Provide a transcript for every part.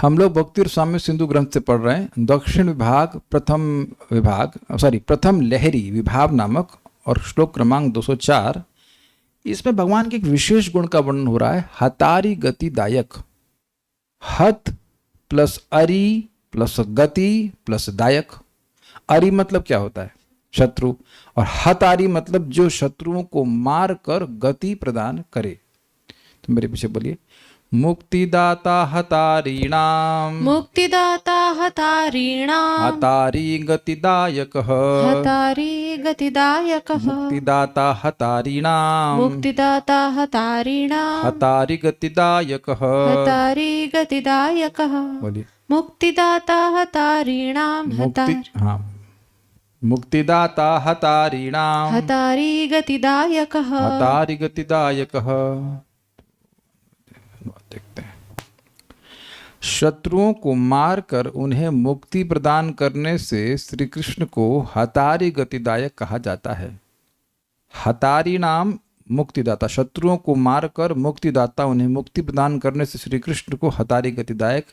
हम लोग भक्ति और साम्य सिंधु ग्रंथ से पढ़ रहे हैं। दक्षिण विभाग प्रथम लहरी विभाव नामक और श्लोक क्रमांक 204। इसमें भगवान के एक विशेष गुण का वर्णन हो रहा है, हतारी गतिदायक। हत प्लस अरि प्लस गति प्लस दायक। अरि मतलब क्या होता है? शत्रु। और हतारी मतलब जो शत्रुओं को मार कर गति प्रदान करे। तो मेरे पीछे बोलिए, मुक्तिदाता हतारीणाम, मुक्तिदाता हतारीणाम, हतारी गतिदायकः, हतारी गतिदायकः, मुक्तिदाता हतारीणाम, मुक्तिदाता हतारीणाम, हतारी गतिदायकः, हतारी गतिदायकः। बोलिए, मुक्तिदाता हतारीणाम, हाँ, मुक्तिदाता हतारीणाम, हतारी गतिदायकः, हतारी गतिदायकः। देखते हैं, शत्रुओं को मारकर उन्हें मुक्ति प्रदान करने से श्री कृष्ण को हतारी गतिदायक कहा जाता है। हतारी नाम मुक्तिदाता, शत्रुओं को मारकर मुक्तिदाता उन्हें मुक्ति प्रदान करने से श्री कृष्ण को हतारी गतिदायक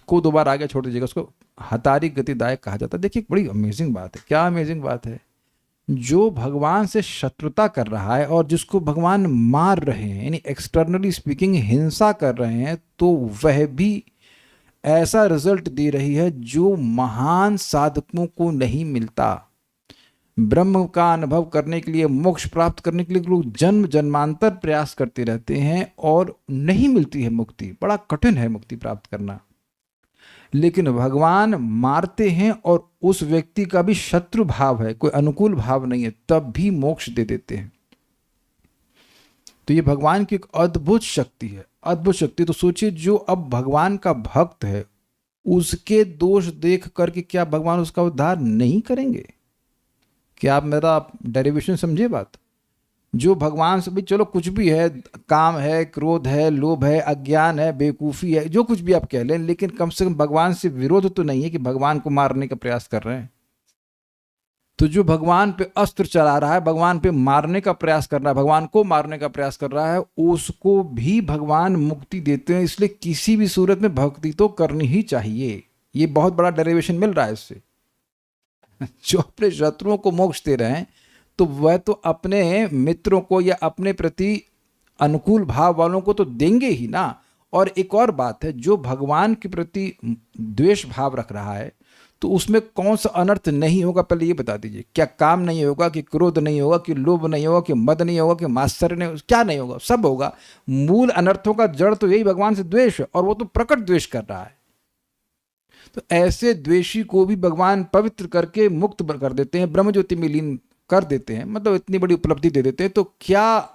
को दोबारा आगे छोड़ दीजिएगा, उसको हतारी गतिदायक कहा जाता है। देखिए बड़ी अमेजिंग बात है। क्या अमेजिंग बात है? जो भगवान से शत्रुता कर रहा है और जिसको भगवान मार रहे हैं, यानी एक्सटर्नली स्पीकिंग हिंसा कर रहे हैं, तो वह भी ऐसा रिजल्ट दे रही है जो महान साधकों को नहीं मिलता। ब्रह्म का अनुभव करने के लिए, मोक्ष प्राप्त करने के लिए लोग जन्म जन्मांतर प्रयास करते रहते हैं और नहीं मिलती है मुक्ति। बड़ा कठिन है मुक्ति प्राप्त करना। लेकिन भगवान मारते हैं और उस व्यक्ति का भी शत्रु भाव है, कोई अनुकूल भाव नहीं है, तब भी मोक्ष दे देते हैं। तो ये भगवान की एक अद्भुत शक्ति है, अद्भुत शक्ति। तो सोचिए, जो अब भगवान का भक्त है उसके दोष देख करके क्या भगवान उसका उद्धार नहीं करेंगे? क्या आप मेरा डेरिवेशन समझे बात? जो भगवान से भी, चलो कुछ भी है, काम है, क्रोध है, लोभ है, अज्ञान है, बेवकूफ़ी है, जो कुछ भी आप कह लें, लेकिन कम से कम भगवान से विरोध तो नहीं है कि भगवान को मारने का प्रयास कर रहे हैं। तो जो भगवान पे अस्त्र चला रहा है, भगवान पे मारने का प्रयास कर रहा है, भगवान को मारने का प्रयास कर रहा है, उसको भी भगवान मुक्ति देते हैं। इसलिए किसी भी सूरत में भक्ति तो करनी ही चाहिए। ये बहुत बड़ा डेरिवेशन मिल रहा है इससे। जो अपने शत्रुओं को मोक्ष दे रहे हैं, तो वह तो अपने मित्रों को या अपने प्रति अनुकूल भाव वालों को तो देंगे ही ना। और एक और बात है, जो भगवान के प्रति द्वेष भाव रख रहा है, तो उसमें कौन सा अनर्थ नहीं होगा? पहले ये बता दीजिए। क्या काम नहीं होगा, कि क्रोध नहीं होगा, कि लोभ नहीं होगा, कि मद नहीं होगा, कि मात्सर्य नहीं होगा? क्या नहीं होगा? सब होगा। मूल अनर्थों का जड़ तो यही भगवान से द्वेष है, और वो तो प्रकट द्वेष कर रहा है। तो ऐसे द्वेषी को भी भगवान पवित्र करके मुक्त कर देते हैं, ब्रह्म ज्योति में लीन कर देते हैं, मतलब इतनी बड़ी उपलब्धि दे देते हैं। तो क्या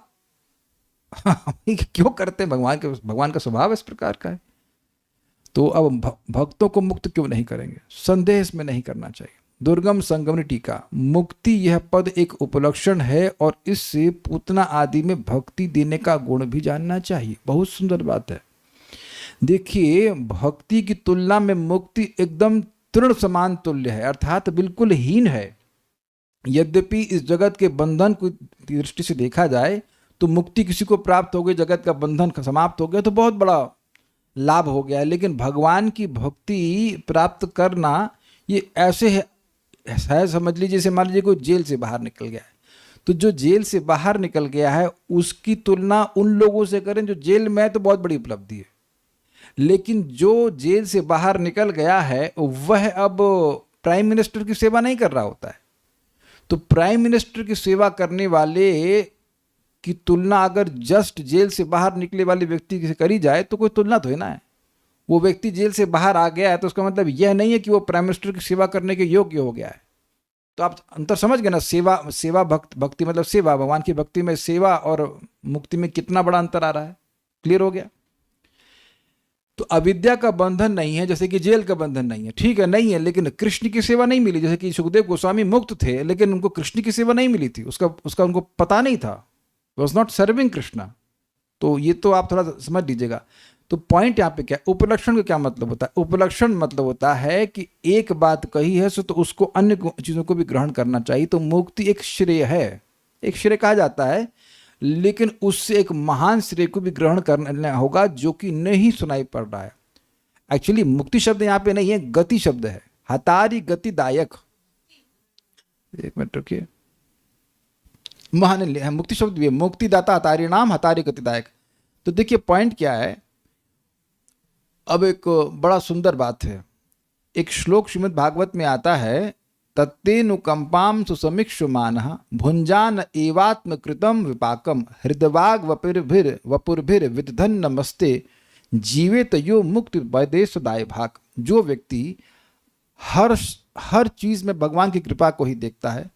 क्यों करते हैं? भगवान का स्वभाव इस प्रकार का है। तो अब भक्तों को मुक्त क्यों नहीं करेंगे? संदेह इसमें नहीं करना चाहिए। दुर्गम संगमनी टीका, मुक्ति यह पद एक उपलक्षण है और इससे पूतना आदि में भक्ति देने का गुण भी जानना चाहिए। बहुत सुंदर बात है। देखिए, भक्ति की तुलना में मुक्ति एकदम तृण समान तुल्य है, अर्थात बिल्कुल हीन है। यद्यपि इस जगत के बंधन की दृष्टि से देखा जाए तो मुक्ति किसी को प्राप्त हो गई, जगत का बंधन समाप्त हो गया, तो बहुत बड़ा लाभ हो गया है। लेकिन भगवान की भक्ति प्राप्त करना ये ऐसे है, समझ लीजिए, जैसे मान लीजिए कोई जेल से बाहर निकल गया है, तो जो जेल से बाहर निकल गया है उसकी तुलना उन लोगों से करें जो जेल में है, तो बहुत बड़ी उपलब्धि है। लेकिन जो जेल से बाहर निकल गया है वह अब प्राइम मिनिस्टर की सेवा नहीं कर रहा होता है। तो प्राइम मिनिस्टर की सेवा करने वाले की तुलना अगर जस्ट जेल से बाहर निकले वाले व्यक्ति से करी जाए तो कोई तुलना तो है ना है। वो व्यक्ति जेल से बाहर आ गया है तो उसका मतलब यह नहीं है कि वो प्राइम मिनिस्टर की सेवा करने के योग्य हो गया है। तो आप अंतर समझ गए ना? सेवा भक्ति मतलब सेवा, भगवान की भक्ति में सेवा और मुक्ति में कितना बड़ा अंतर आ रहा है। क्लियर हो गया? तो अविद्या का बंधन नहीं है, जैसे कि जेल का बंधन नहीं है, ठीक है, नहीं है। लेकिन कृष्ण की सेवा नहीं मिली। जैसे कि सुखदेव गोस्वामी मुक्त थे, लेकिन उनको कृष्ण की सेवा नहीं मिली थी, उसका उनको पता नहीं था, वॉज नॉट सर्विंग कृष्णा। तो ये तो आप थोड़ा समझ लीजिएगा। तो पॉइंट यहाँ पे क्या, उपलक्षण का क्या मतलब होता है? उपलक्षण मतलब होता है कि एक बात कही है तो उसको अन्य चीज़ों को भी ग्रहण करना चाहिए। तो मुक्ति एक श्रेय है, एक श्रेय कहा जाता है, लेकिन उससे एक महान श्रेय को भी ग्रहण करना होगा जो कि नहीं सुनाई पड़ रहा है। एक्चुअली मुक्ति शब्द यहाँ पे नहीं है, गति शब्द है, हतारी गतिदायक। एक मिनट रुकिए, महान मुक्ति शब्द भी है, मुक्तिदाता हतारी नाम हतारी गतिदायक। तो देखिए पॉइंट क्या है। अब एक बड़ा सुंदर बात है, एक श्लोक श्रीमद् भागवत में आता है, तत्तेनुकंपाम सुसमीक्षुमानः भुंजान एवात्म कृतम विपाकम हृदवाग वपुर्भिर विदधन नमस्ते जीवेत यो मुक्ति वैदेशदाय भाग। जो व्यक्ति हर चीज में भगवान की कृपा को ही देखता है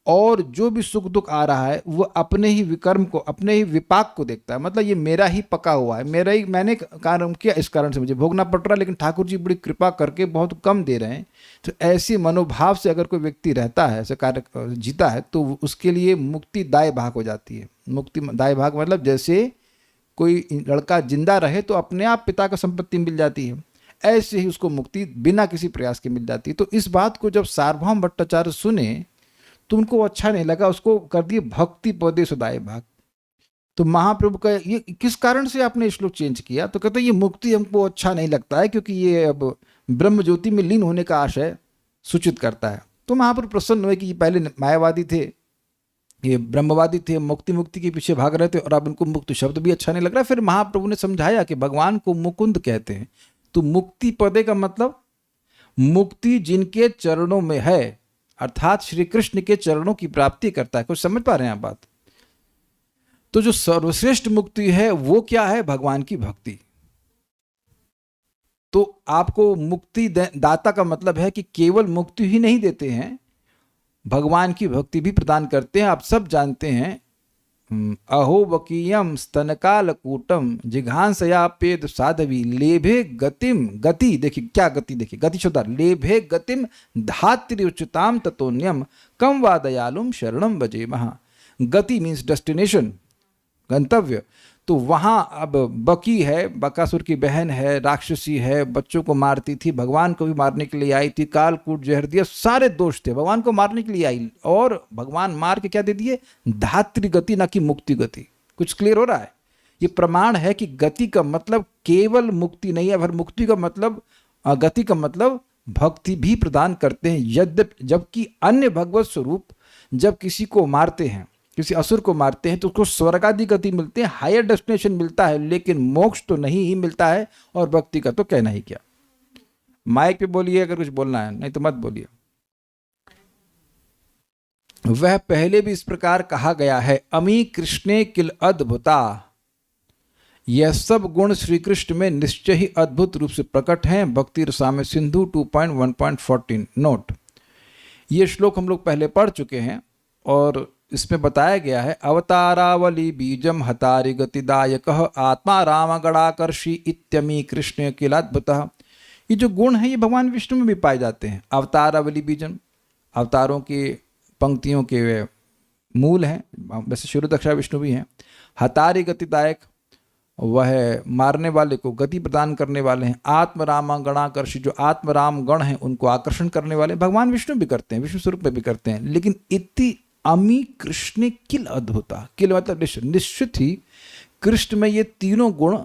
और जो भी सुख दुख आ रहा है वो अपने ही विकर्म को, अपने ही विपाक को देखता है। मतलब ये मेरा ही पका हुआ है, मैंने कर्म किया, इस कारण से मुझे भोगना पड़ रहा है, लेकिन ठाकुर जी बड़ी कृपा करके बहुत कम दे रहे हैं। तो ऐसी मनोभाव से अगर कोई व्यक्ति रहता है, ऐसे कार्य जीता है, तो उसके लिए मुक्ति दाय भाग हो जाती है। मुक्ति दाय भाग मतलब जैसे कोई लड़का जिंदा रहे तो अपने आप पिता का संपत्ति मिल जाती है, ऐसे ही उसको मुक्ति बिना किसी प्रयास के मिल जाती है। तो इस बात को जब सार्वभौम भट्टाचार्य सुने तो उनको अच्छा नहीं लगा, उसको कर दिए भक्ति पदे सुदाय भाग। तो महाप्रभु का ये किस कारण से आपने श्लोक चेंज किया? तो कहते ये मुक्ति हमको अच्छा नहीं लगता है, क्योंकि ये अब ब्रह्म ज्योति में लीन होने का आशय सूचित करता है। तो महाप्रभु प्रसन्न हुए कि ये पहले मायावादी थे, ये ब्रह्मवादी थे, मुक्ति के पीछे भाग रहे थे, और अब उनको मुक्ति शब्द भी अच्छा नहीं लग रहा। फिर महाप्रभु ने समझाया कि भगवान को मुकुंद कहते हैं। तो मुक्ति पदे का मतलब मुक्ति जिनके चरणों में है, अर्थात श्री कृष्ण के चरणों की प्राप्ति करता है। कुछ समझ पा रहे हैं आप बात? तो जो सर्वश्रेष्ठ मुक्ति है वो क्या है? भगवान की भक्ति। तो आपको मुक्ति दाता का मतलब है कि केवल मुक्ति ही नहीं देते हैं, भगवान की भक्ति भी प्रदान करते हैं। आप सब जानते हैं, अहो वकीयम स्तनकालकूटम जिघांसया पेद साधवी लेभे गतिम, गति देखिए क्या गति, देखिए गति शुद्धार, लेभे गतिम धात्री उच्चताम ततोन्यम कम वा दयालुम शरणम भजे महा। गति मीन्स डेस्टिनेशन, गंतव्य। तो वहाँ अब बकी है, बकासुर की बहन है, राक्षसी है, बच्चों को मारती थी, भगवान को भी मारने के लिए आई थी, कालकूट जहर दिया, सारे दोष थे, भगवान को मारने के लिए आई, और भगवान मार के क्या दे दिए? धात्री गति, ना कि मुक्ति गति। कुछ क्लियर हो रहा है? ये प्रमाण है कि गति का मतलब केवल मुक्ति नहीं है, पर मुक्ति का मतलब, गति का मतलब भक्ति भी प्रदान करते हैं। यद्यपि जबकि अन्य भगवत स्वरूप जब किसी को मारते हैं, किसी असुर को मारते हैं, तो उसको स्वर्ग आदि गति मिलते हैं, हायर डेस्टिनेशन मिलता है, लेकिन मोक्ष तो नहीं ही मिलता है। और भक्ति का तो कहना ही क्या। माइक पे बोलिए अगर कुछ बोलना है, नहीं तो मत बोलिए। वह पहले भी इस प्रकार कहा गया है, अमी कृष्णे किल अद्भुता। यह सब गुण श्री कृष्ण में निश्चय ही अद्भुत रूप से प्रकट हैं। भक्ति रसामय सिंधु 2.1.14 नोट। ये श्लोक हम लोग पहले पढ़ चुके हैं और इसमें बताया गया है, अवतारावली बीजम हतारि गतिदायक आत्मा राम गणाकर्षी इत्यमी कृष्ण किलाद्भुतः। ये जो गुण है ये भगवान विष्णु में भी पाए जाते हैं। अवतारावली बीजम, अवतारों की पंक्तियों के मूल हैं, वैसे शिरोदक्षा विष्णु भी हैं। हतारि गतिदायक, वह मारने वाले को गति प्रदान करने वाले हैं। आत्म राम गणाकर्षी, जो आत्म राम गण हैं उनको आकर्षण करने वाले भगवान विष्णु भी करते हैं, विष्णु स्वरूप में भी करते हैं। लेकिन इति अमी कृष्ण किल अद्भुता, किल मतलब निश्चित ही कृष्ण में ये तीनों गुण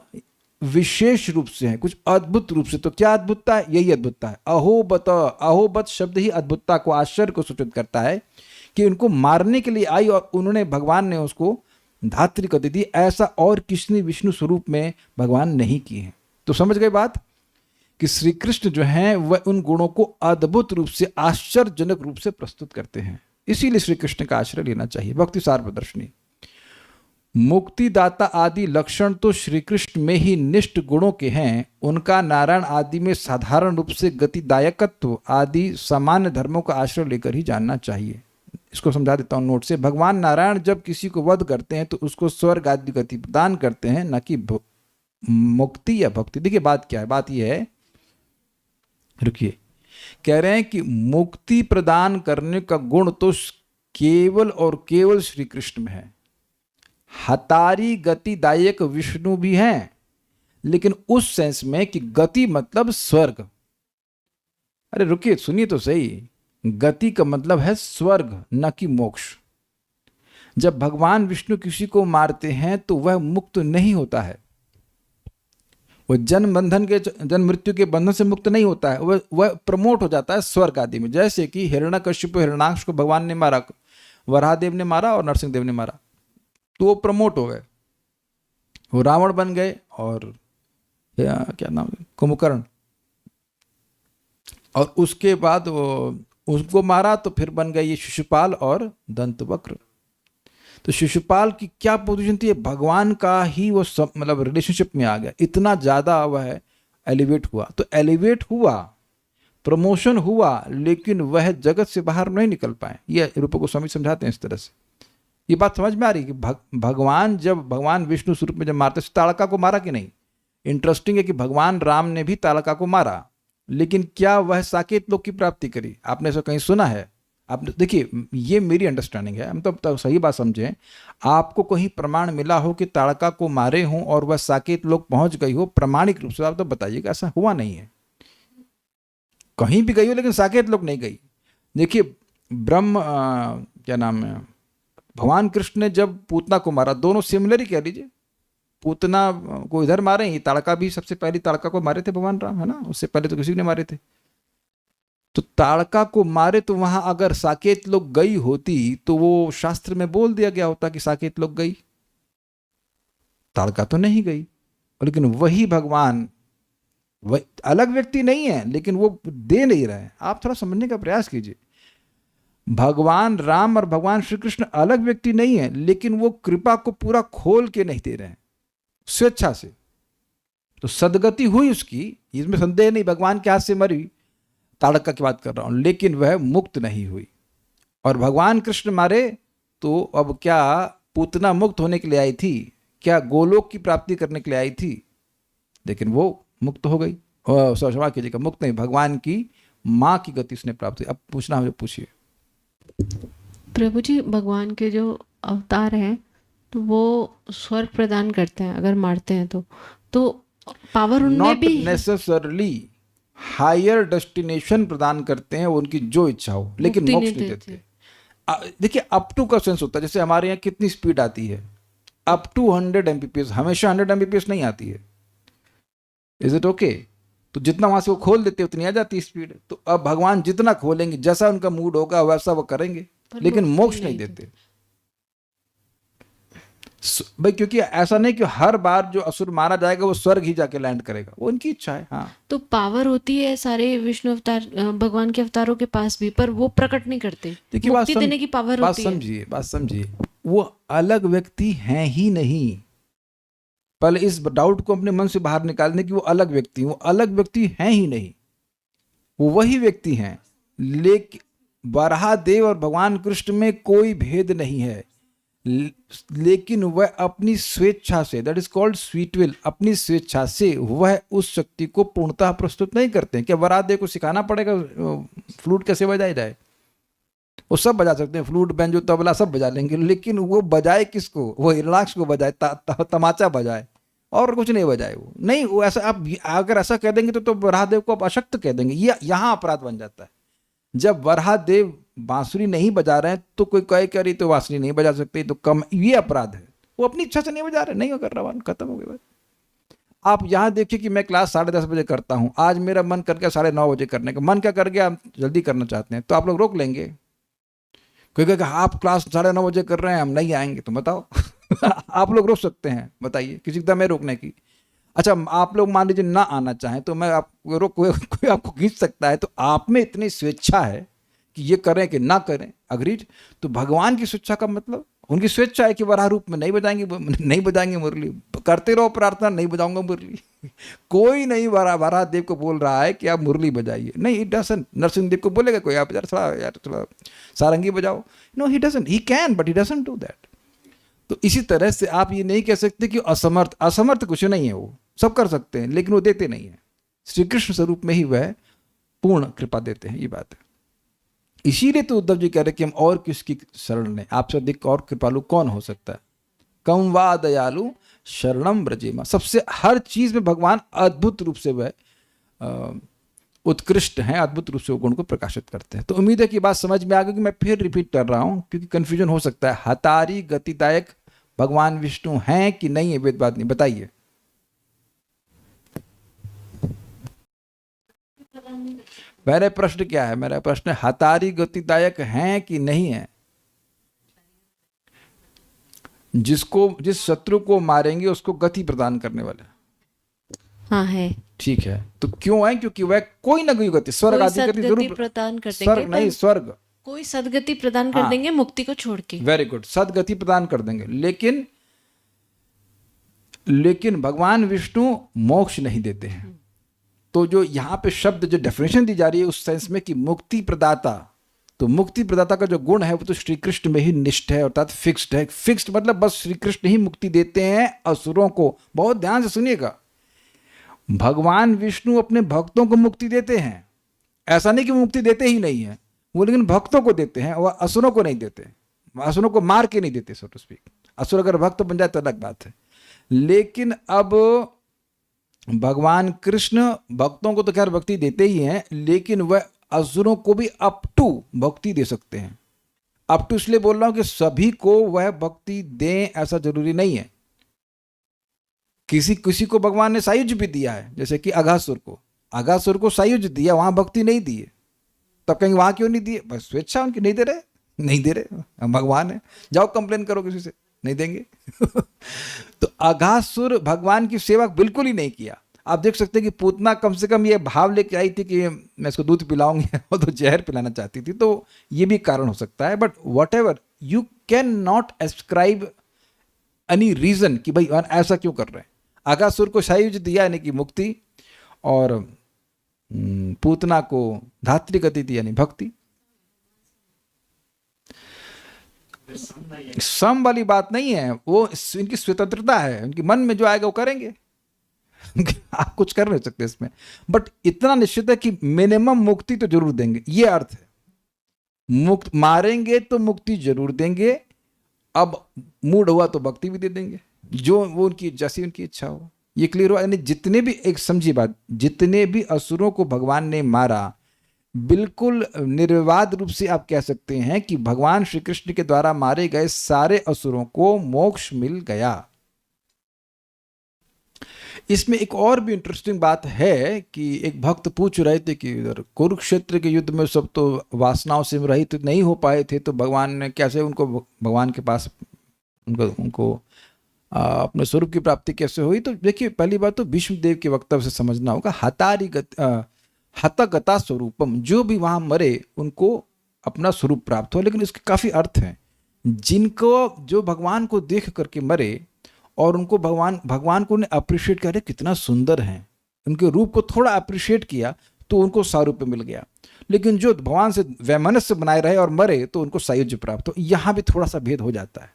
विशेष रूप से हैं, कुछ अद्भुत रूप से। तो क्या अद्भुतता है? यही अद्भुतता है। अहोबत, अहोबत शब्द ही अद्भुतता को, आश्चर्य को सूचित करता है कि उनको मारने के लिए आई और उन्होंने, भगवान ने उसको धात्री गति दी। ऐसा और किसी विष्णु स्वरूप में भगवान नहीं किए हैं। तो समझ गए बात कि श्री कृष्ण जो हैं वह उन गुणों को अद्भुत रूप से, आश्चर्यजनक रूप से प्रस्तुत करते हैं। इसीलिए श्री कृष्ण का आश्रय लेना चाहिए। भक्ति सार प्रदर्शनी। मुक्तिदाता आदि लक्षण तो श्री कृष्ण में ही निष्ठ गुणों के हैं। उनका नारायण आदि में साधारण रूप से गतिदायकत्व आदि सामान्य धर्मों का आश्रय लेकर ही जानना चाहिए। इसको समझा देता हूँ नोट से। भगवान नारायण जब किसी को वध करते हैं तो उसको स्वर्ग आदि गति प्रदान करते हैं, न कि मुक्ति या भक्ति। देखिए बात क्या है, बात यह है, रुकिए, कह रहे हैं कि मुक्ति प्रदान करने का गुण तो केवल और केवल श्री कृष्ण में है। हतारी गतिदायक विष्णु भी हैं, लेकिन उस सेंस में कि गति मतलब स्वर्ग। अरे रुकिए, सुनिए तो सही, गति का मतलब है स्वर्ग, न कि मोक्ष। जब भगवान विष्णु किसी को मारते हैं तो वह मुक्त नहीं होता है, वो जन्म बंधन के जन्म मृत्यु के बंधन से मुक्त नहीं होता है, वह प्रमोट हो जाता है स्वर्ग आदि में। जैसे कि हिरण्यकश्यप हिरण्याक्ष को भगवान ने मारा, वराहदेव ने मारा और नरसिंहदेव ने मारा, तो वो प्रमोट हो गए, वो रावण बन गए और क्या नाम है, कुंभकर्ण, और उसके बाद वो उसको मारा तो फिर बन गए ये शिशुपाल और दंतवक्र। तो शिशुपाल की क्या पोजीशन थी, भगवान का ही वो सब मतलब रिलेशनशिप में आ गया, इतना ज़्यादा वह एलिवेट हुआ। तो एलिवेट हुआ, प्रमोशन हुआ, लेकिन वह जगत से बाहर नहीं निकल पाए। ये रूप गोस्वामी समझाते हैं इस तरह से। ये बात समझ में आ रही है कि भगवान जब भगवान विष्णु स्वरूप में जब मारते, ताड़का को मारा कि नहीं? इंटरेस्टिंग है कि भगवान राम ने भी ताड़का को मारा, लेकिन क्या वह साकेत लोक की प्राप्ति करी? आपने ऐसा कहीं सुना है? आपने देखिए, ये मेरी अंडरस्टैंडिंग है, हम तो सही बात समझें। आपको कहीं प्रमाण मिला हो कि ताड़का को मारे हों और वह साकेत लोक पहुंच गई हो प्रामाणिक रूप से, आप तो बताइएगा। ऐसा हुआ नहीं है, कहीं भी गई हो लेकिन साकेत लोक नहीं गई। देखिए ब्रह्म क्या नाम है, भगवान कृष्ण ने जब पूतना को मारा, दोनों सिमिलर ही कह लीजिए, पूतना को इधर मारे, ये ताड़का भी सबसे पहले ताड़का को मारे थे भगवान राम, है ना, उससे पहले तो किसी ने मारे थे। तो ताड़का को मारे तो वहां अगर साकेत लोग गई होती तो वो शास्त्र में बोल दिया गया होता कि साकेत लोग गई, ताड़का तो नहीं गई। लेकिन वही भगवान, वह अलग व्यक्ति नहीं है, लेकिन वो दे नहीं रहे। आप थोड़ा समझने का प्रयास कीजिए, भगवान राम और भगवान श्री कृष्ण अलग व्यक्ति नहीं है, लेकिन वो कृपा को पूरा खोल के नहीं दे रहे हैं स्वेच्छा से। तो सदगति हुई उसकी, इसमें संदेह नहीं, भगवान के हाथ से मरी, ताड़का की बात कर रहा हूं, लेकिन वह मुक्त नहीं हुई। और भगवान कृष्ण मारे तो अब क्या पूतना मुक्त होने के लिए आई थी? क्या गोलोक की प्राप्ति करने के लिए आई थी? लेकिन वो मुक्त हो गई। क्षमा कीजिएगा, मुक्त नहीं, भगवान की माँ की गति उसने प्राप्त की। अब पूछना मुझे पूछिए। प्रभु जी, भगवान के जो अवतार हैं तो वो स्वर्ग प्रदान करते हैं अगर मारते हैं तो पावर उनमें भी नॉट नेसेसरली हायर डेस्टिनेशन प्रदान करते हैं, उनकी जो इच्छा हो, लेकिन मोक्ष नहीं देते। देखिए अप टू का सेंस होता है, जैसे हमारे यहाँ कितनी स्पीड आती है, अप टू 100 Mbps, हमेशा 100 Mbps नहीं आती है। Is it okay? तो जितना वहां से वो खोल देते उतनी आ जाती है स्पीड। तो अब भगवान जितना खोलेंगे, जैसा उनका मूड होगा वैसा वो करेंगे, लेकिन मोक्ष नहीं देते भाई, क्योंकि ऐसा नहीं कि हर बार जो असुर मारा जाएगा वो स्वर्ग ही जाके लैंड करेगा, वो उनकी इच्छा है। हाँ, तो पावर होती है सारे विष्णु अवतार भगवान के अवतारों के पास भी, पर वो प्रकट नहीं करते। देखिए मुक्ति देने की पावर होती है। बात समझिए, वो अलग व्यक्ति हैं ही नहीं। पहले इस डाउट को अपने मन से बाहर निकालने की, वो अलग व्यक्ति, वो अलग व्यक्ति हैं ही नहीं, वो वही व्यक्ति हैं। लेकिन वराहदेव और भगवान कृष्ण में कोई भेद नहीं है, लेकिन वह अपनी स्वेच्छा से, that is called sweet will, अपनी स्वेच्छा से वह उस शक्ति को पूर्णतः प्रस्तुत नहीं करते हैं। क्या वराहदेव को सिखाना पड़ेगा फ्लूट कैसे बजाई जाए? वो सब बजा सकते हैं, फ्लूट, बैंजो, तबला सब बजा लेंगे, लेकिन वो बजाए किसको? वो हिरणाक्ष को बजाए, तमाचा बजाए, और कुछ नहीं बजाए। वो नहीं, वो ऐसा आप अगर ऐसा कह देंगे तो वराहदेव को आप अशक्त कह देंगे। ये यहाँ अपराध बन जाता है। जब वराहदेव बांसुरी नहीं बजा रहे हैं तो कोई कहे कि अरे तो बांसुरी नहीं बजा सकते, तो कम, ये अपराध है। वो अपनी इच्छा से नहीं बजा रहे, नहीं कर रहा, खत्म हो गई बात। आप यहाँ देखिए कि मैं क्लास 10:30 बजे करता हूँ, आज मेरा मन कर गया 9:30 बजे करने का, मन क्या कर गया, आप जल्दी करना चाहते हैं तो आप लोग रोक लेंगे। कोई कहेगा आप क्लास 9:30 बजे कर रहे हैं, हम नहीं आएंगे, तो बताओ आप लोग रोक सकते हैं? बताइए, किसी दम है रोकने की? अच्छा, आप लोग मान लीजिए ना आना चाहें तो मैं आपको कोई आपको खींच सकता है? तो आप में इतनी स्वेच्छा है कि ये करें कि ना करें, अग्रीड। तो भगवान की स्वेच्छा का मतलब, उनकी स्वेच्छा है कि वराह रूप में नहीं बजाएंगे मुरली, करते रहो प्रार्थना, नहीं बजाऊंगा मुरली। कोई नहीं वराहदेव को बोल रहा है कि आप मुरली बजाइए, नहीं, इट डजंट। नरसिंहदेव को बोलेगा कोई आप थोड़ा सारंगी बजाओ? No, he doesn't, he can but he doesn't do that. तो इसी तरह से आप ये नहीं कह सकते कि असमर्थ कुछ नहीं है, वो सब कर सकते हैं, लेकिन वो देते नहीं है। श्री कृष्ण स्वरूप में ही वह पूर्ण कृपा देते हैं, ये बात है। इसीलिए तो उद्धव जी कह रहे कि हम और किसकी शरण लें, आपसे अधिक और कृपालु कौन हो सकता है? कम वा दयालु शरणम ब्रजेमा। सबसे हर चीज में भगवान अद्भुत रूप से वह उत्कृष्ट हैं, अद्भुत रूप से वो गुण को प्रकाशित करते हैं। तो उम्मीद है कि बात समझ में आ गई कि मैं फिर रिपीट कर रहा हूं, क्योंकि कंफ्यूजन हो सकता है। हतारी गतिदायक भगवान विष्णु हैं कि नहीं है, वेद बात नहीं, बताइए। मेरा प्रश्न क्या है? मेरा प्रश्न हतारी गतिदायक हैं कि नहीं है? जिस शत्रु को मारेंगे उसको गति प्रदान करने वाले। हाँ है। ठीक है, तो क्यों है? क्योंकि वह कोई ना कोई गति, स्वर्ग कोई आदि गति सदगति जरूर प्रदान कर देंगे, स्वर्ग नहीं, स्वर्ग, कोई सदगति प्रदान कर हाँ। देंगे मुक्ति को छोड़ के। वेरी गुड, सदगति प्रदान कर देंगे, लेकिन भगवान विष्णु मोक्ष नहीं देते हैं। तो जो यहाँ पे शब्द, जो डेफिनेशन दी जा रही है उस सेंस में कि मुक्ति प्रदाता, तो मुक्ति प्रदाता का जो गुण है वो तो श्री कृष्ण में ही निष्ठ है, अर्थात फिक्स्ड है। फिक्स्ड मतलब बस श्री कृष्ण ही मुक्ति देते हैं असुरों को। बहुत ध्यान से सुनिएगा, भगवान विष्णु अपने भक्तों को मुक्ति देते हैं, ऐसा नहीं कि मुक्ति देते ही नहीं है वो, लेकिन भक्तों को देते हैं, वह असुरों को नहीं देते, असुरों को मार के नहीं देते, सो टू स्पीक। असुर अगर भक्त बन जाए तो अलग बात है, लेकिन अब भगवान कृष्ण भक्तों को तो खैर भक्ति देते ही हैं, लेकिन वह असुरों को भी अप टू भक्ति दे सकते हैं। अप टू इसलिए बोल रहा हूं कि सभी को वह भक्ति दें ऐसा जरूरी नहीं है। किसी को भगवान ने सायुज्य भी दिया है, जैसे कि अघासुर को सायुज्य दिया, वहां भक्ति नहीं दी है। तब कहेंगे वहां क्यों नहीं दिए? बस स्वेच्छा उनकी, नहीं दे रहे, हम भगवान है, जाओ कंप्लेन करो किसी से, नहीं देंगे। तो अघासुर भगवान की सेवा बिल्कुल ही नहीं किया। आप देख सकते हैं कि पूतना कम से कम ये भाव लेके आई थी कि मैं इसको दूध पिलाऊंगी, वो तो जहर पिलाना चाहती थी, तो ये भी कारण हो सकता है। But whatever, you can not ascribe any reason कि भाई ऐसा क्यों कर रहे हैं। अघासुर को सायुज्य दिया यानी कि मुक्ति, और पूतना को धात्री गति दी यानी भक्ति। सम वाली बात नहीं है, वो इनकी स्वतंत्रता है, उनकी मन में जो आएगा वो करेंगे। आप कुछ कर नहीं सकते इसमें, बट इतना निश्चित है कि मिनिमम मुक्ति तो जरूर देंगे, ये अर्थ है। मारेंगे तो मुक्ति जरूर देंगे, अब मूड हुआ तो भक्ति भी दे देंगे, जो वो उनकी जैसी उनकी इच्छा हो। ये क्लियर हुआ? यानी जितने भी, एक समझी बात, जितने भी असुरों को भगवान ने मारा, बिल्कुल निर्विवाद रूप से आप कह सकते हैं कि भगवान श्री कृष्ण के द्वारा मारे गए सारे असुरों को मोक्ष मिल गया। इसमें एक और भी इंटरेस्टिंग बात है कि एक भक्त पूछ रहे थे कि इधर कुरुक्षेत्र के युद्ध में सब तो वासनाओं से रहित नहीं हो पाए थे, तो भगवान ने कैसे उनको भगवान के पास उनको अपने स्वरूप की प्राप्ति कैसे हुई? तो देखिए, पहली बात तो भीष्मदेव के वक्तव्य से समझना होगा, हतगता स्वरूपम, जो भी वहां मरे उनको अपना स्वरूप प्राप्त हो। लेकिन इसके काफी अर्थ हैं। जिनको, जो भगवान को देख करके मरे और उनको भगवान को उन्हें अप्रिशिएट करे, कितना सुंदर हैं, उनके रूप को थोड़ा अप्रिशिएट किया तो उनको सारूप्य मिल गया। लेकिन जो भगवान से वैमनस्य बनाए रहे और मरे तो उनको सायुज्य प्राप्त हो। यहाँ भी थोड़ा सा भेद हो जाता है,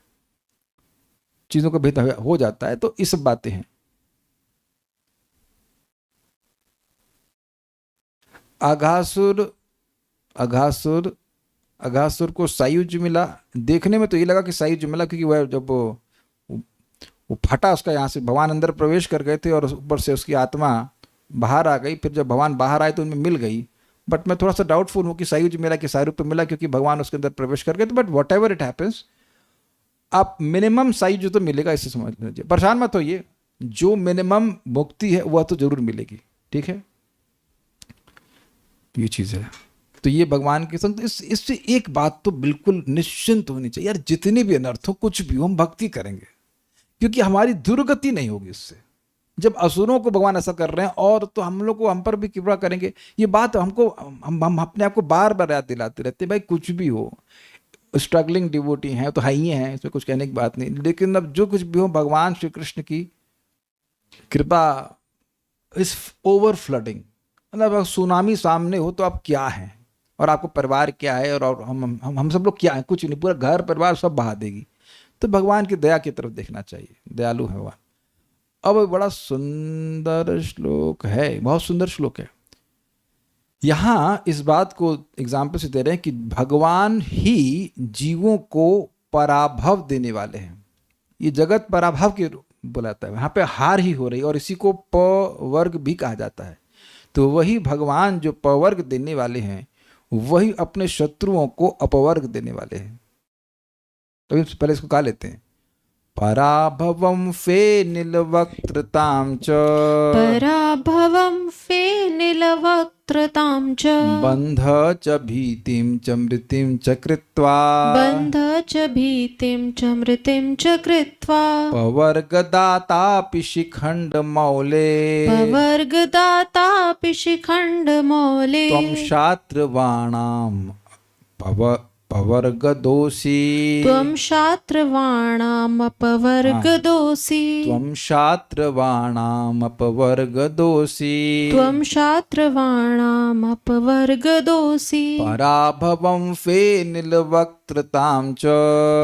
चीजों का भेद हो जाता है। तो ये सब बातें हैं। अघासुर को सायुज्य मिला। देखने में तो ये लगा कि सायुज्य मिला, क्योंकि वह जब वो फटा उसका, यहाँ से भगवान अंदर प्रवेश कर गए थे और ऊपर से उसकी आत्मा बाहर आ गई। फिर जब भगवान बाहर आए तो उनमें मिल गई। बट मैं थोड़ा सा डाउटफुल हूँ कि सायुज्य मिला कि सारूप्य मिला, क्योंकि भगवान उसके अंदर प्रवेश कर गए थे। But what ever it happens, आप मिनिमम सायुज्य तो मिलेगा, इसे समझ लीजिए। परेशान मत होइए, जो मिनिमम मुक्ति है वह तो जरूर मिलेगी। ठीक है, ये चीज है। तो ये भगवान के संग, इससे एक बात तो बिल्कुल निश्चिंत होनी चाहिए यार, जितने भी अनर्थ हो, कुछ भी हो, हम भक्ति करेंगे, क्योंकि हमारी दुर्गति नहीं होगी इससे। जब असुरों को भगवान ऐसा कर रहे हैं और तो हम लोग को, हम पर भी कृपा करेंगे। ये बात हमको, हम अपने आप को बार बार याद दिलाते रहते हैं, भाई कुछ भी हो, स्ट्रगलिंग डिवोटी हैं तो ही हैं, इसमें कुछ कहने की बात नहीं। लेकिन अब जो कुछ भी हो, भगवान श्री कृष्ण की कृपा इस ओवर फ्लडिंग, मतलब सुनामी सामने हो तो आप क्या हैं, और आपको परिवार क्या है, और हम सब लोग क्या हैं, कुछ नहीं, पूरा घर परिवार सब बहा देगी। तो भगवान की दया की तरफ देखना चाहिए, दयालु है भगवान। अब बड़ा सुंदर श्लोक है, बहुत सुंदर श्लोक है। यहाँ इस बात को एग्जाम्पल से दे रहे हैं कि भगवान ही जीवों को पराभव देने वाले हैं। ये जगत पराभव के बुलाता है, यहाँ पे हार ही हो रही, और इसी को पवर्ग भी कहा जाता है। तो वही भगवान जो पवर्ग देने वाले हैं, वही अपने शत्रुओं को अपवर्ग देने वाले हैं। तो पहले इसको कहा लेते हैं, पराभवम फेनिलवक्त्रताम च, पराभवम फेनिलवक्त्रताम वक्त्रतां च बंध च भीतिं च मृतिं च कृत्वा बन्ध च भीतिं च मृतिं च कृत्वा पवर्गदातापि शिखण्डमौले पवर्गदातापि शिखण्डमौले त्वं शात्रवाणां पवर्गदोषी त्वं शात्रवाणामपवर्गदोषि त्वं शात्रवाणामपवर्गदोषी त्वं शात्रवाणामपवर्गदोषि पराभवं फेनिलवक्त्रतां च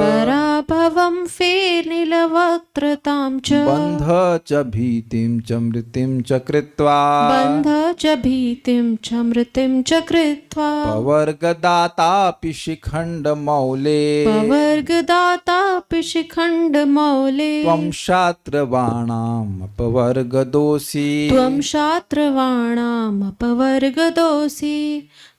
पराभवं फेनिलवक्त्रतां च बन्ध च भीतिं च मृतिं च कृत्वा बन्ध च भीतिं च मृतिं च कृत्वा पवर्गदातापि शिखण्डमौले पवर्गदातापि शिखण्डमौले त्वं शात्रवाणामपवर्गदोषी त्वं शात्रवाणामपवर्गदोषि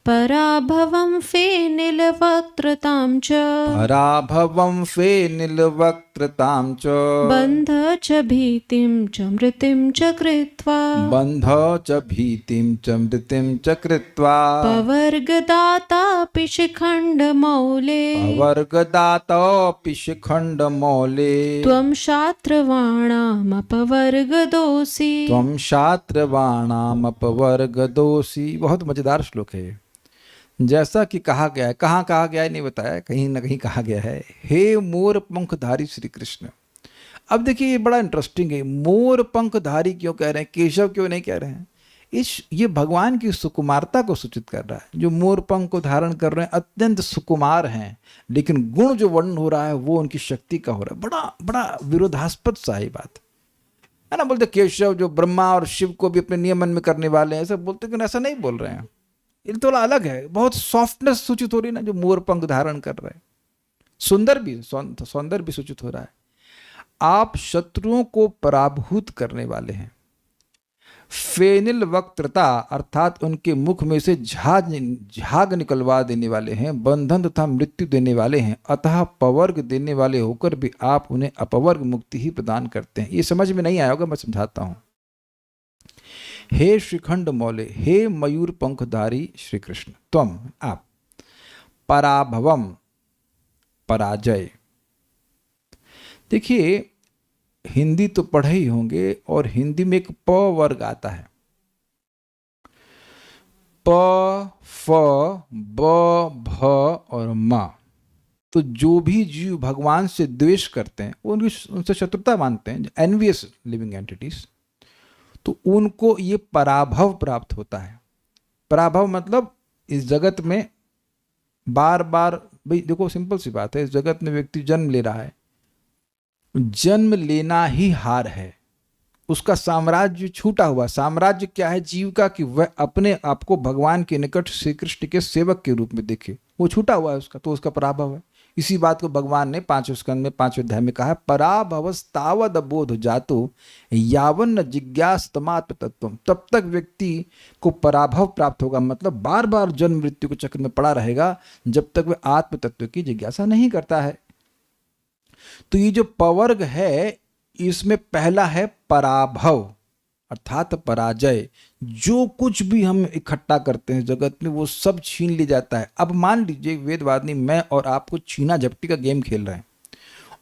पराभवं फेनिलवक्त्रतां च पराभवं फेनिलवक्त्रतां च बन्ध च भीतिं च मृतिं च कृत्वा बन्ध च भीतिं च मृतिं च कृत्वा पवर्गदातापि शिखण्डमौले पवर्गदातापि शिखण्डमौले त्वं शात्रवाणामपवर्गदोषि त्वं शात्रवाणामपवर्गदोषी। बहुत मजेदार श्लोक है। जैसा कि कहा गया है, कहाँ कहा गया है नहीं बताया, कहीं ना कहीं कहा गया है, हे मोर पंखधारी श्री कृष्ण। अब देखिए ये बड़ा इंटरेस्टिंग है, मोर पंखधारी क्यों कह रहे हैं, केशव क्यों नहीं कह रहे हैं। ये भगवान की सुकुमारता को सूचित कर रहा है। जो मोर पंख को धारण कर रहे हैं अत्यंत सुकुमार हैं, लेकिन गुण जो वर्णन हो रहा है वो उनकी शक्ति का हो रहा है। बड़ा बड़ा विरोधास्पद सा ही बात है ना। बोलते केशव जो ब्रह्मा और शिव को भी अपने नियमन में करने वाले हैं, ऐसा बोलते, लेकिन ऐसा नहीं बोल रहे हैं। ये थोड़ा अलग है, बहुत सॉफ्टनेस सूचित हो रही है ना, जो मोर पंख धारण कर रहे हैं। सौंदर्य भी सूचित हो रहा है। आप शत्रुओं को पराभूत करने वाले हैं। फेनिल वक्त्रता अर्थात उनके मुख में से झाग निकलवा देने वाले हैं, बंधन तथा मृत्यु देने वाले हैं। अतः पवर्ग देने वाले होकर भी आप उन्हें अपवर्ग मुक्ति ही प्रदान करते हैं। ये समझ में नहीं आया होगा, मैं समझाता हूं। हे श्रीखंड मौले, हे मयूर पंखधारी श्री कृष्ण, त्वम आप पराभवम पराजय। देखिए हिंदी तो पढ़े ही होंगे, और हिंदी में एक प वर्ग आता है। प, फ, ब, भ और म। तो जो भी जीव भगवान से द्वेष करते हैं, वो उनसे शत्रुता मानते हैं, एनवियस लिविंग एंटिटीज, तो उनको ये पराभव प्राप्त होता है। पराभव मतलब इस जगत में बार बार, भाई देखो सिंपल सी बात है, इस जगत में व्यक्ति जन्म ले रहा है, जन्म लेना ही हार है। उसका साम्राज्य छूटा हुआ। साम्राज्य क्या है जीव का, कि वह अपने आप को भगवान के निकट श्री कृष्ण के सेवक के रूप में देखे, वो छूटा हुआ है उसका, तो उसका पराभव है। इसी बात को भगवान ने 5वें स्कंद में 5वें अध्याय में कहा है, पराभवस्तावद बोध जातो यावन जिज्ञास्तमात्म तत्वम। तब तक व्यक्ति को पराभव प्राप्त होगा, मतलब बार बार जन्म मृत्यु के चक्र में पड़ा रहेगा, जब तक वह आत्म तत्व की जिज्ञासा नहीं करता है। तो ये जो पवर्ग है, इसमें पहला है पराभव अर्थात पराजय। जो कुछ भी हम इकट्ठा करते हैं जगत में, वो सब छीन लिया जाता है। अब मान लीजिए वेदवादी मैं और आपको छीना झपटी का गेम खेल रहे हैं,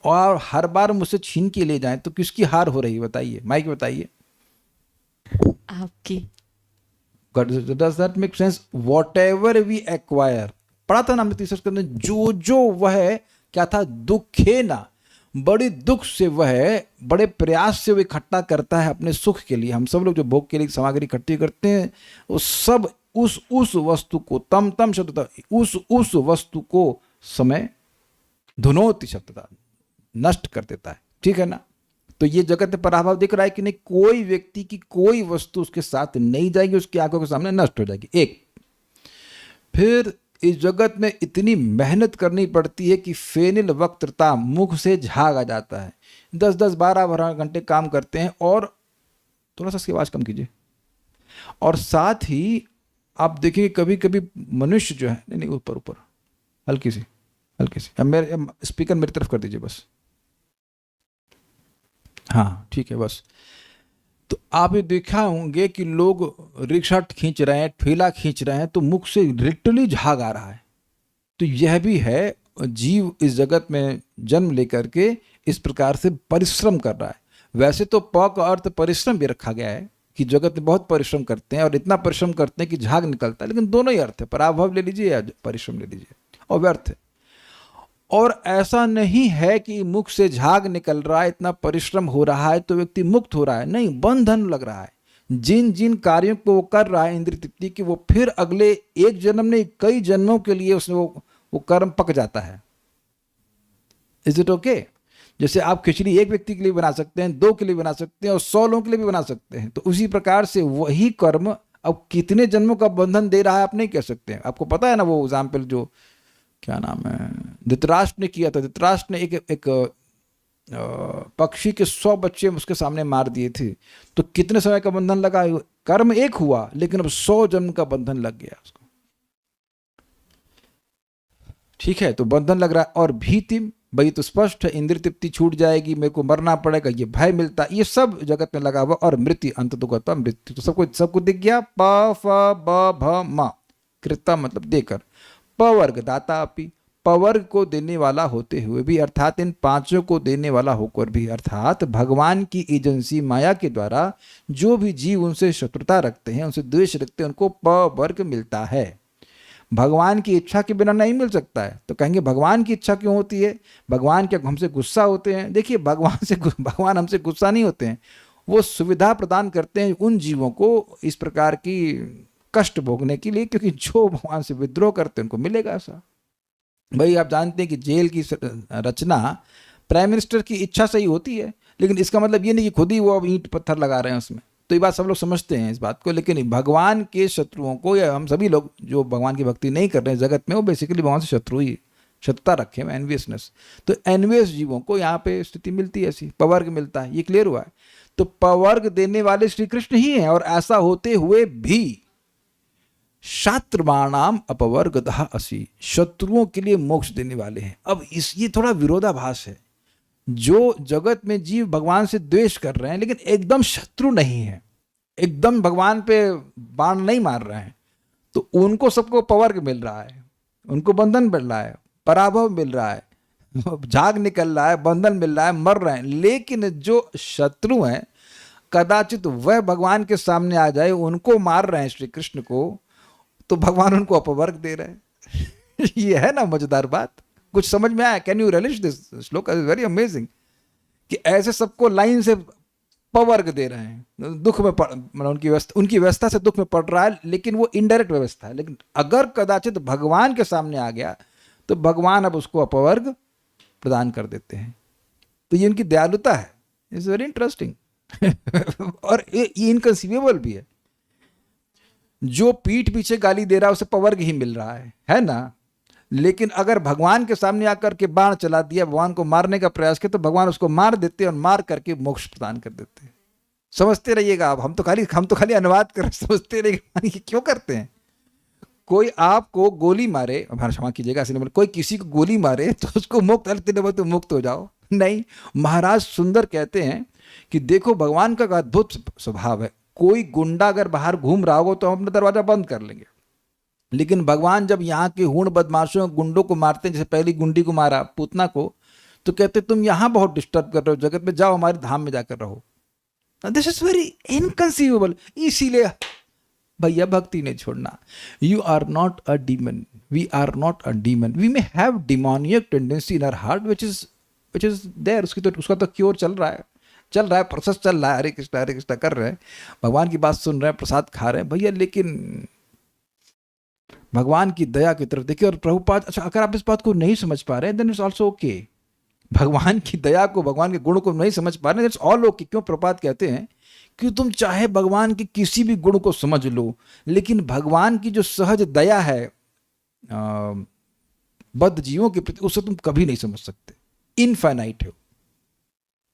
और हर बार मुझसे छीन के ले जाएं, तो किसकी हार हो रही है बताइए, माइक बताइए। आपकी। Does that make sense? Whatever we acquire, पढ़ा था ना हमने तीसरे स्कंद में, जो वह क्या था, दुखे ना, बड़े दुख से वह, बड़े प्रयास से वह इकट्ठा करता है अपने सुख के लिए। हम सब लोग जो भोग के लिए सामग्री इकट्ठी करते हैं, वो सब उस वस्तु को, तम शब्द उस वस्तु को समय धुनोति शब्द नष्ट कर देता है। ठीक है ना। तो ये जगत में पराभव दिख रहा है कि नहीं, कोई व्यक्ति की कोई वस्तु उसके साथ नहीं जाएगी, उसकी आंखों के सामने नष्ट हो जाएगी। एक, फिर इस जगत में इतनी मेहनत करनी पड़ती है कि फेनिल वक्त्रता, मुख से झाग आ जाता है। 10-10, 12 घंटे काम करते हैं, और थोड़ा सा इसकी आवाज कम कीजिए। और साथ ही आप देखिए कभी कभी मनुष्य जो है, नहीं ऊपर हल्की सी, मेरे स्पीकर मेरी तरफ कर दीजिए बस, हाँ ठीक है बस। तो आप ये देखा होंगे कि लोग रिक्शा खींच रहे हैं, ठेला खींच रहे हैं, तो मुख से लिटरली झाग आ रहा है। तो यह भी है, जीव इस जगत में जन्म लेकर के इस प्रकार से परिश्रम कर रहा है। वैसे तो प का अर्थ परिश्रम भी रखा गया है कि जगत में बहुत परिश्रम करते हैं और इतना परिश्रम करते हैं कि झाग निकलता है, लेकिन दोनों ही अर्थ है, पराभव ले लीजिए या परिश्रम ले लीजिए, और व्यर्थ है। और ऐसा नहीं है कि मुख से झाग निकल रहा है, इतना परिश्रम हो रहा है तो व्यक्ति मुक्त हो रहा है, नहीं, बंधन लग रहा है। जिन जिन कार्यों को वो कर रहा है इंद्रिय तृप्ति की, वो फिर अगले एक जन्म नहीं कई जन्मों के लिए उसमें वो कर्म पक जाता है। Is it okay? जैसे आप खिचड़ी एक व्यक्ति के लिए बना सकते हैं, 2 के लिए बना सकते हैं और 100 लोगों के लिए भी बना सकते हैं, तो उसी प्रकार से वही कर्म अब कितने जन्मों का बंधन दे रहा है आप नहीं कह सकते हैं। आपको पता है ना वो एग्जाम्पल जो क्या नाम है धृतराष्ट्र ने किया था। धृतराष्ट्र ने एक पक्षी के 100 बच्चे उसके सामने मार दिए थे, तो कितने समय का बंधन लगा? कर्म एक हुआ लेकिन अब 100 जन्म का बंधन लग गया उसको। ठीक है, तो बंधन लग रहा है। और भीति, भाई तो स्पष्ट है, इंद्रिय तृप्ति छूट जाएगी, मेरे को मरना पड़ेगा, ये भय मिलता, ये सब जगत में लगा हुआ। और मृत्यु, अंत तो गता मृत्यु, तो सबको दिख गया। प फ ब भ म, कृता मतलब देकर, पवर्ग दाता अपि, पवर्ग को देने वाला होते हुए भी, अर्थात इन 5 को देने वाला होकर भी, अर्थात भगवान की एजेंसी माया के द्वारा जो भी जीव उनसे शत्रुता रखते हैं, उनसे द्वेष रखते हैं, उनको पवर्ग मिलता है। भगवान की इच्छा के बिना नहीं मिल सकता है। तो कहेंगे भगवान की इच्छा क्यों होती है? भगवान क्या हमसे गुस्सा होते हैं? देखिए, भगवान हमसे गुस्सा नहीं होते हैं, वो सुविधा प्रदान करते हैं उन जीवों को इस प्रकार की कष्ट भोगने के लिए, क्योंकि जो भगवान से विद्रोह करते हैं उनको मिलेगा ऐसा। भाई आप जानते हैं कि जेल की रचना प्राइम मिनिस्टर की इच्छा से ही होती है, लेकिन इसका मतलब ये नहीं कि खुद ही वो अब ईंट पत्थर लगा रहे हैं उसमें। तो ये बात सब लोग समझते हैं इस बात को, लेकिन भगवान के शत्रुओं को, या हम सभी लोग जो भगवान की भक्ति नहीं कर रहे हैं जगत में, वो बेसिकली भगवान से शत्रु ही, शत्रुता रखे हैं, एनवियसनेस। तो एनवियस जीवों को यहाँ पे स्थिति मिलती है, ऐसी पवर्ग मिलता है, ये क्लियर हुआ है। तो पवर्ग देने वाले श्री कृष्ण ही हैं, और ऐसा होते हुए भी शात्रवाणाम अपवर्गदः असि, शत्रुओं के लिए मोक्ष देने वाले हैं। अब ये थोड़ा विरोधाभास है। जो जगत में जीव भगवान से द्वेष कर रहे हैं लेकिन एकदम शत्रु नहीं है, एकदम भगवान पे बाण नहीं मार रहे हैं, तो उनको सबको पवर्ग मिल रहा है, उनको बंधन मिल रहा है, पराभव मिल रहा है, झाग निकल रहा है, बंधन मिल रहा है, मर रहे हैं। लेकिन जो शत्रु हैं, कदाचित वह भगवान के सामने आ जाए, उनको मार रहे हैं श्री कृष्ण को, तो भगवान उनको अपवर्ग दे रहे हैं। ये है ना मजेदार बात? कुछ समझ में आया? कैन यू रिलिश दिस श्लोक? इज वेरी अमेजिंग कि ऐसे सबको लाइन से पवर्ग दे रहे हैं। दुख में मतलब उनकी व्यवस्था से दुख में पड़ रहा है, लेकिन वो इनडायरेक्ट व्यवस्था है। लेकिन अगर कदाचित भगवान के सामने आ गया तो भगवान अब उसको अपवर्ग प्रदान कर देते हैं। तो ये उनकी दयालुता है। It's very interesting. और ये इनकंसीवेबल भी है। जो पीठ पीछे गाली दे रहा है उसे पवर्ग ही मिल रहा है ना? लेकिन अगर भगवान के सामने आकर के बाण चला दिया, भगवान को मारने का प्रयास किया, तो भगवान उसको मार देते और मार करके मोक्ष प्रदान कर देते हैं। समझते रहिएगा आप, हम तो खाली अनुवाद कर, समझते रहिएगा ये क्यों करते हैं। कोई आपको गोली मारे, क्षमा कीजिएगा, कोई किसी को गोली मारे तो उसको मुक्त हो जाओ, नहीं। महाराज सुंदर कहते हैं कि देखो भगवान का अद्भुत स्वभाव है। कोई गुंडा अगर बाहर घूम रहा हो तो हम अपना दरवाजा बंद कर लेंगे, लेकिन भगवान जब यहाँ के हूण बदमाशों गुंडों को मारते हैं, जैसे पहली गुंडी को मारा पूतना को, तो कहते तुम यहाँ बहुत डिस्टर्ब कर रहे हो जगत में, जाओ हमारे धाम में जाकर रहो। This is very inconceivable. इसीलिए भैया भक्ति नहीं छोड़ना। You are not a demon, we are not a demon, we may have demoniac tendency in our heart which is there. उसका तो क्योर चल रहा है, प्रोसेस चल रहा है। हरे कृष्णा कर रहे हैं, भगवान की बात सुन रहे हैं, प्रसाद खा रहे हैं भैया, लेकिन भगवान की दया की तरफ देखिए। और प्रभुपाद, अच्छा अगर आप इस बात को नहीं समझ पा रहे हैं देन इट्स ऑल्सो ओके। भगवान की दया को, भगवान के गुण को नहीं समझ पा रहे हैं, इट्स ऑल ओके। क्यों? प्रभुपाद कहते हैं कि तुम चाहे भगवान के किसी भी गुण को समझ लो, लेकिन भगवान की जो सहज दया है बद्ध जीवों के प्रति, उसे तुम कभी नहीं समझ सकते। इनफाइनाइट है।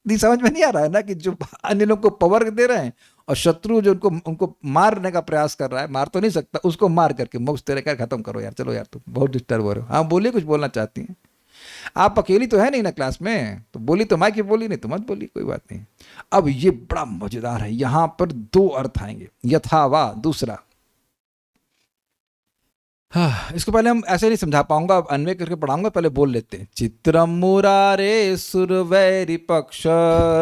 नहीं समझ में नहीं आ रहा है ना कि जो अन्य लोग को पवर्ग दे रहे हैं और शत्रु जो उनको मारने का प्रयास कर रहा है, मार तो नहीं सकता, उसको मार करके मोक्ष तेरे कर खत्म करो यार, चलो यार तुम बहुत डिस्टर्ब हो रहे हो। हाँ बोलिए, कुछ बोलना चाहती हैं? आप अकेली तो है नहीं ना क्लास में, तो बोली तो माँ की बोली, नहीं तो मत बोली, कोई बात नहीं। अब ये बड़ा मजेदार है, यहां पर दो अर्थ आएंगे, यथा वा दूसरा। हाँ, इसको पहले हम ऐसे नहीं समझा पाऊंगा, अब अन्वय करके पढ़ाऊंगा, पहले बोल लेते हैं। चित्रम मुरारे सुरवैरि पक्ष,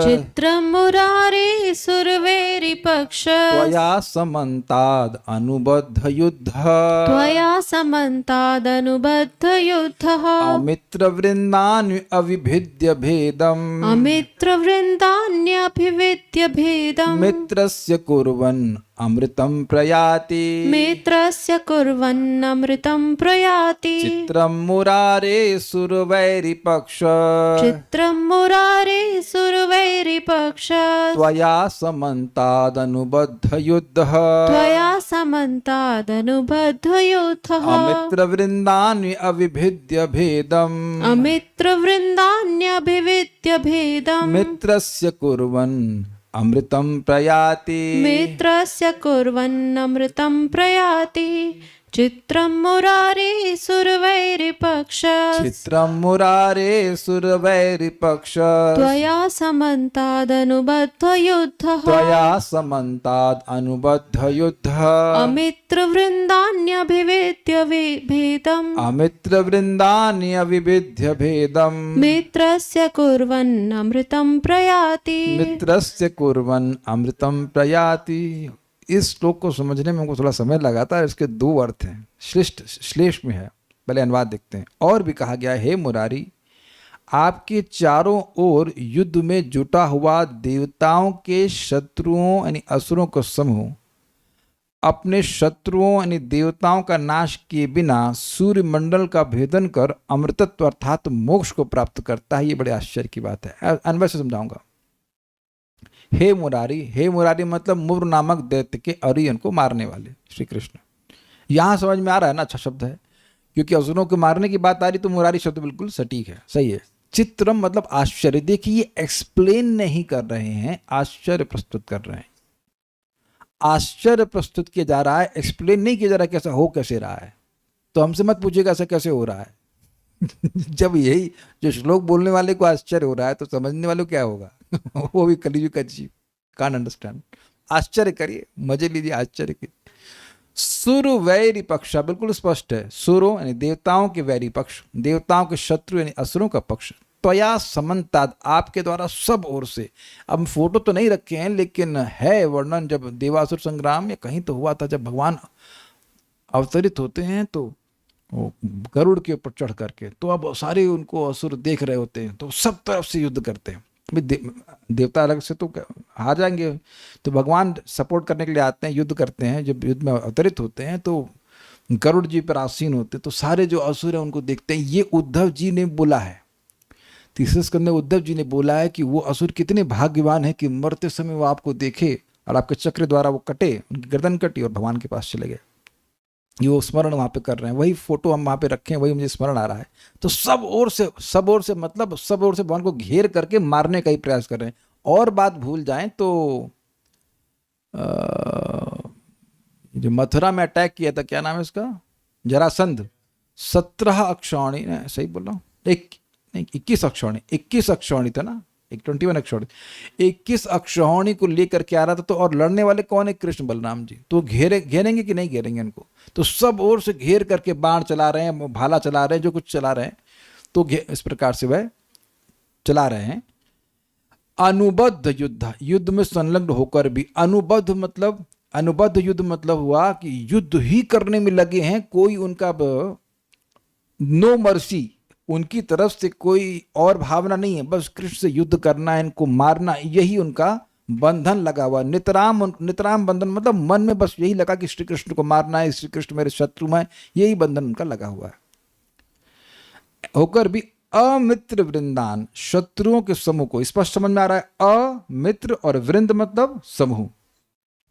चित्रं मुरारे सुरवैरि पक्ष, त्वया समन्ताद् अनुबद्ध युद्ध, त्वया समन्तादनुबद्ध युद्धः, अमित्रवृन्दान् अविभिद्य भेदम्, अमित्रवृन्दान्यभिविद्य भेदम्, मित्रस्य कुर्वन् अमृतं प्रयाति, मित्रस्य कुर्वन् अमृतं प्रयाति। चित्रं मुरारे सुरवैरि पक्ष, चित्रं मुरारे सुरवैरि पक्ष, त्वया समन्तादनुबद्ध युद्धः, त्वया समन्तादनुबद्ध युद्धः, अमित्रवृन्दान् अविभिद्य भेदम्, अमित्रवृन्दान्यभिविद्य भेदम्, मित्रस्य कुर्वन् अमृतं प्रयाति, मित्रस्य कुर्वन् अमृतं प्रयाति। चित्रं मुरारे सुरवैरि पक्ष, चित्रं मुरारे सुरवैरि पक्ष, त्वया समन्तादनुबद्ध युद्धः, त्वया समन्ताद् अनुबद्ध युद्धः, अमित्रवृन्दान्यभिविद्य भेदम्, अमित्रवृन्दान् अविभिद्य भेदम्, मित्रस्य कुर्वन् अमृतं प्रयाति। मित्रस्य कुर्वन् अमृतं प्रयाति। इस श्लोक को समझने में हमको थोड़ा समय लगा था। इसके दो अर्थ हैं, श्लेष में है। पहले अनुवाद देखते हैं। और भी कहा गया है, हे मुरारी, आपके चारों ओर युद्ध में जुटा हुआ देवताओं के शत्रुओं यानी असुरों का समूह अपने शत्रुओं यानी देवताओं का नाश किए बिना सूर्य मंडल का भेदन कर अमृतत्व अर्थात मोक्ष को प्राप्त करता है। ये बड़े आश्चर्य की बात है। अन्वय से समझाऊंगा। हे मुरारी मतलब मुर नामक दैत्य के अरियन को मारने वाले श्री कृष्ण। यहां समझ में आ रहा है ना, अच्छा शब्द है, क्योंकि असुरों के मारने की बात आ रही तो मुरारी शब्द बिल्कुल सटीक है, सही है। चित्रम मतलब आश्चर्य। देखिए, ये एक्सप्लेन नहीं कर रहे हैं, आश्चर्य प्रस्तुत कर रहे हैं। आश्चर्य प्रस्तुत किया जा रहा है, एक्सप्लेन नहीं किया जा रहा कैसा हो कैसे रहा है। तो हमसे मत पूछिएगा ऐसा कैसे हो रहा है। जब यही जो श्लोक बोलने वाले को आश्चर्य हो रहा है तो समझने वाले को क्या होगा। वो भी कलियुग का जीव, कान अंडरस्टैंड। आश्चर्य करिए, मजे लीजिए, आश्चर्य की। सुर वैरी पक्ष बिल्कुल स्पष्ट है। सुरो यानी देवताओं के वैरी पक्ष, देवताओं के शत्रु यानी असुरों का पक्ष। त्वया समन्ताद आपके द्वारा सब ओर से। अब फोटो तो नहीं रखे हैं लेकिन है वर्णन, जब देवासुर संग्राम या कहीं तो हुआ था, जब भगवान अवतरित होते हैं तो गरुड़ के ऊपर चढ़ करके, तो अब सारे उनको असुर देख रहे होते हैं, तो सब तरफ से युद्ध करते हैं। देवता अलग से तो हार जाएंगे, तो भगवान सपोर्ट करने के लिए आते हैं, युद्ध करते हैं। जब युद्ध में अवतरित होते हैं तो गरुड़ जी पर आसीन होते हैं, तो सारे जो असुर हैं उनको देखते हैं। ये उद्धव जी ने बोला है, तीसरे स्कंद में उद्धव जी ने बोला है कि वो असुर कितने भाग्यवान है कि मरते समय वो आपको देखे और आपके चक्र द्वारा वो कटे, उनकी गर्दन कटी और भगवान के पास चले गए। ये वो स्मरण वहाँ पे कर रहे हैं, वही फोटो हम वहाँ पे रखे हैं, वही मुझे स्मरण आ रहा है। तो सब ओर से मतलब सब ओर से भगवान को घेर करके मारने का ही प्रयास कर रहे हैं। और बात भूल जाएं तो जो मथुरा में अटैक किया था, क्या नाम है उसका, जरासंध, 17 अक्षौणी, सही बोल रहा हूँ, 21 अक्षौणी, 21 अक्षौणी था ना, 21 अक्षौणी, 21 अक्षौणी को लेकर के आ रहा था। तो और लड़ने वाले कौन है, कृष्ण बलराम जी। तो घेरेंगे कि नहीं घेरेंगे इनको, तो सब ओर से घेर करके बाण चला रहे हैं, भाला चला रहे हैं, जो कुछ चला रहे हैं, तो इस प्रकार से वह चला रहे हैं। अनुबद्ध युद्ध, युद्ध में संलग्न होकर भी। अनुबद्ध युद्ध मतलब हुआ कि युद्ध ही करने में लगे हैं, कोई उनका नो मर्सी, उनकी तरफ से कोई और भावना नहीं है, बस कृष्ण से युद्ध करना है, इनको मारना, यही उनका बंधन लगा हुआ। नितराम बंधन मतलब मन में बस यही लगा कि श्री कृष्ण को मारना है, श्री कृष्ण मेरे शत्रु हैं, यही बंधन उनका लगा हुआ है। होकर भी अमित्र वृंदान, शत्रुओं के समूह को, स्पष्ट समझ में आ रहा है। अमित्र और वृंद मतलब समूह,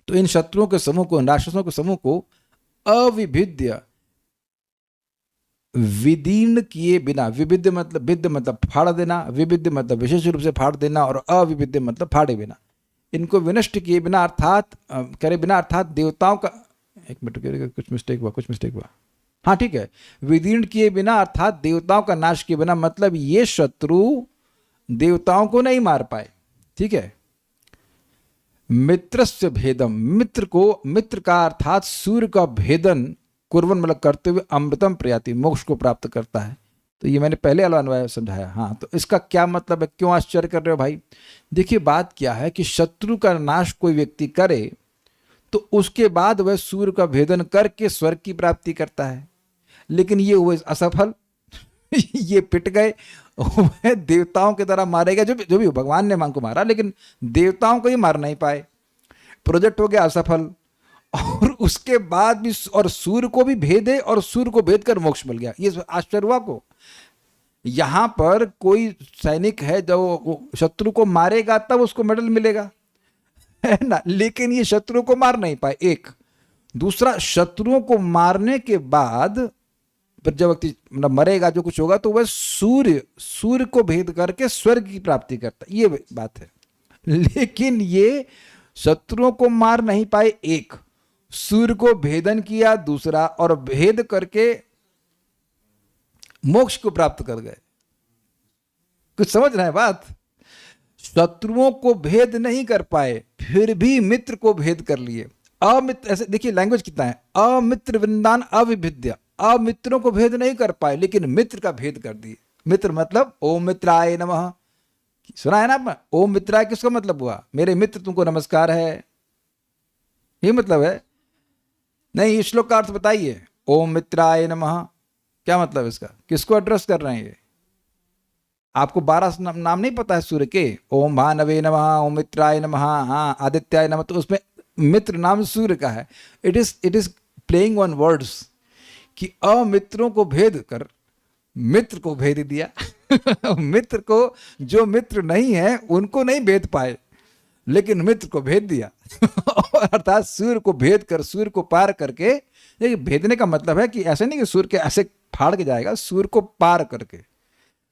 तो इन शत्रुओं के समूह को, इन राक्षसों के समूह को अविभिद्य, विदीर्ण किए बिना, विविध्य मतलब फाड़ देना, विविध्य मतलब विशेष रूप से फाड़ देना, और अविविध्य मतलब फाड़े बिना, इनको विनष्ट किए बिना अर्थात करे बिना, अर्थात देवताओं का, एक मिनट कुछ मिस्टेक हुआ, हाँ ठीक है, विदीर्ण किए बिना अर्थात देवताओं का नाश किए बिना, मतलब ये शत्रु देवताओं को नहीं मार पाए। ठीक है, मित्रस्य भेदम, मित्र को, मित्र का अर्थात सूर्य का भेदन कुर्बन मतलब करते हुए अमृतम प्रयाति, मोक्ष को प्राप्त करता है। तो ये मैंने पहले वाला अन्वय समझाया। हाँ, तो इसका क्या मतलब है, क्यों आश्चर्य कर रहे हो भाई? देखिए बात क्या है कि शत्रु का नाश कोई व्यक्ति करे तो उसके बाद वह सूर्य का भेदन करके स्वर्ग की प्राप्ति करता है, लेकिन ये हुए असफल ये पिट गए, वह देवताओं की तरह मारेगा, जो भी भगवान ने मां को मारा, लेकिन देवताओं को ही मार नहीं पाए, प्रोजेक्ट हो गया असफल। और उसके बाद भी, और सूर्य को भी भेदे और सूर्य को भेद कर मोक्ष मिल गया। ये आश्चर्य हुआ को। यहां पर कोई सैनिक है जो शत्रु को मारेगा तब उसको मेडल मिलेगा, है ना, लेकिन ये शत्रु को मार नहीं पाए। एक दूसरा, शत्रुओं को मारने के बाद फिर जब व्यक्ति मतलब मरेगा, जो कुछ होगा, तो वह सूर्य को भेद करके स्वर्ग की प्राप्ति करता है, ये बात है। लेकिन ये शत्रुओं को मार नहीं पाए, एक सूर्य को भेदन किया, दूसरा और भेद करके मोक्ष को प्राप्त कर गए। कुछ समझ रहे हैं बात? शत्रुओं को भेद नहीं कर पाए, फिर भी मित्र को भेद कर लिए। अमित्र, ऐसे देखिए लैंग्वेज कितना है, अमित्र वृंदान अविभिद्य, अमित्रों को भेद नहीं कर पाए लेकिन मित्र का भेद कर दिए। मित्र मतलब ओम मित्राय नमः, सुना है ना आपने? ओम मित्राय किसका मतलब हुआ? मेरे मित्र तुमको नमस्कार है, ये मतलब है। नहीं, इस श्लोक का अर्थ बताइए, ओम मित्राय नमः क्या मतलब इसका? किसको एड्रेस कर रहे हैं ये? आपको 12 नाम नहीं पता है सूर्य के? ओम भानवे नमः, ओम मित्राय नमः, हाँ आदित्याय नमः, तो उसमें मित्र नाम सूर्य का है। It is playing on words कि अमित्रों को भेद कर मित्र को भेद दिया। मित्र को, जो मित्र नहीं है उनको नहीं भेद पाए, लेकिन मित्र को भेद दिया। अर्थात सूर्य को भेद कर, सूर्य को पार करके। देखिए भेदने का मतलब है कि ऐसे नहीं कि सूर्य के ऐसे फाड़ के जाएगा, सूर्य को पार करके,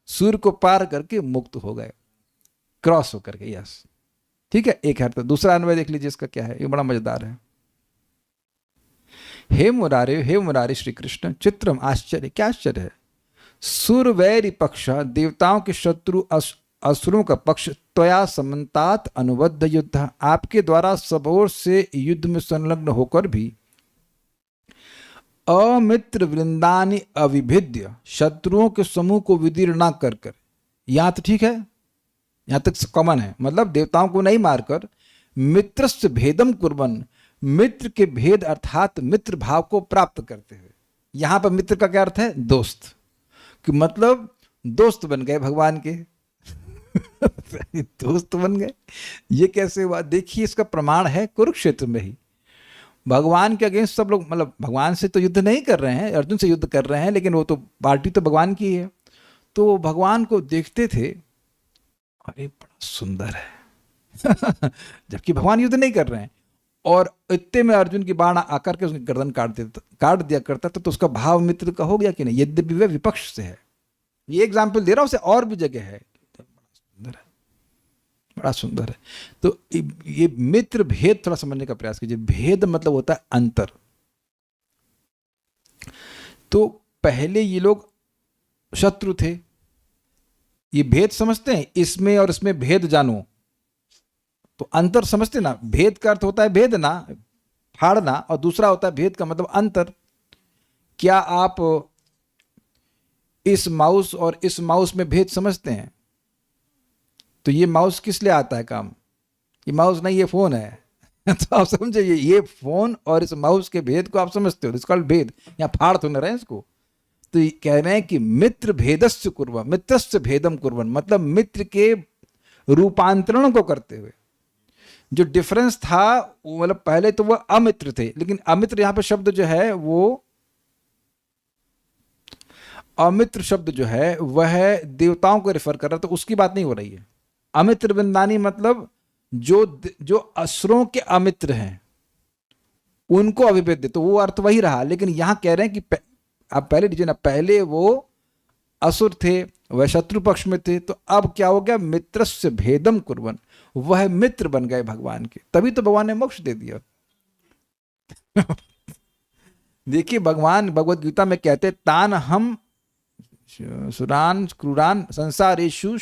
सूर्य को पार करके मुक्त हो गए, क्रॉस होकर के। यस, ठीक है, एक है। तो दूसरा अन्वय देख लीजिए इसका क्या है, ये बड़ा मजेदार है। हे मुरारे श्री कृष्ण, चित्रम, आश्चर्य, क्या आश्चर्य है। सुरवैरी पक्ष, देवताओं के शत्रु असुरों का पक्ष, त्वया समन्तात अनुबद्ध युद्ध, आपके द्वारा सब ओर से युद्ध में संलग्न होकर भी अमित्र वृंदानी अविभिद्य, शत्रुओं के समूह को विदीर्ण ना कर कर। यहां तो ठीक है, यहां तक कॉमन है, मतलब देवताओं को नहीं मारकर मित्रस्य भेदम कुर्बन, मित्र के भेद अर्थात मित्र भाव को प्राप्त करते हुए। यहां पर मित्र का क्या अर्थ है? दोस्त, कि मतलब दोस्त बन गए भगवान के। दोस्त बन गए, ये कैसे हुआ? देखिए इसका प्रमाण है कुरुक्षेत्र में ही। भगवान के अगेंस्ट सब लोग, मतलब भगवान से तो युद्ध नहीं कर रहे हैं, अर्जुन से युद्ध कर रहे हैं, लेकिन वो तो पार्टी तो भगवान की है। तो भगवान को देखते थे, अरे बड़ा सुंदर है। जबकि भगवान युद्ध नहीं कर रहे हैं, और इतने में अर्जुन की बाण आकर के उसकी गर्दन काट दिया करता था। तो उसका भाव मित्र का हो गया कि नहीं, यद्यपि वह विपक्ष से है। ये एग्जाम्पल दे रहा हूं, उसे और भी जगह है। बड़ा सुंदर है। तो ये मित्र भेद थोड़ा समझने का प्रयास कीजिए। भेद मतलब होता है अंतर। तो पहले ये लोग शत्रु थे, ये भेद समझते हैं, इसमें और इसमें भेद जानो, तो अंतर समझते ना। भेद का अर्थ होता है भेदना, फाड़ना, और दूसरा होता है भेद का मतलब अंतर। क्या आप इस माउस और इस माउस में भेद समझते हैं? तो ये माउस किस लिए आता है काम? ये माउस नहीं, ये फोन है। तो आप समझे, ये फोन और इस माउस के भेद को आप समझते हो, इसका भेद। यहाँ फाड़ तो न रहे इसको। तो ये कह रहे हैं कि मित्र भेदस्य कुर्वन्, मित्रस्य भेदम कुर्वन्, मतलब मित्र के रूपांतरण को करते हुए। जो डिफरेंस था, मतलब पहले तो वह अमित्र थे, लेकिन अमित्र यहां पर शब्द जो है, वो अमित्र शब्द जो है वह देवताओं को रेफर कर रहा है, तो उसकी बात नहीं हो रही है। अमित्र वृंदानी मतलब जो असुरों के अमित्र हैं उनको अविभेद्य, तो वो अर्थ वही रहा। लेकिन यहां कह रहे हैं कि आप पहले लीजिए ना, पहले वो असुर थे, वह शत्रु पक्ष में थे, तो अब क्या हो गया? मित्रस्य भेदम कुर्वन्, वह मित्र बन गए भगवान के, तभी तो भगवान ने मोक्ष दे दिया। देखिए भगवान भगवत गीता में कहते तान हम सुरान क्रूरान संसारेषु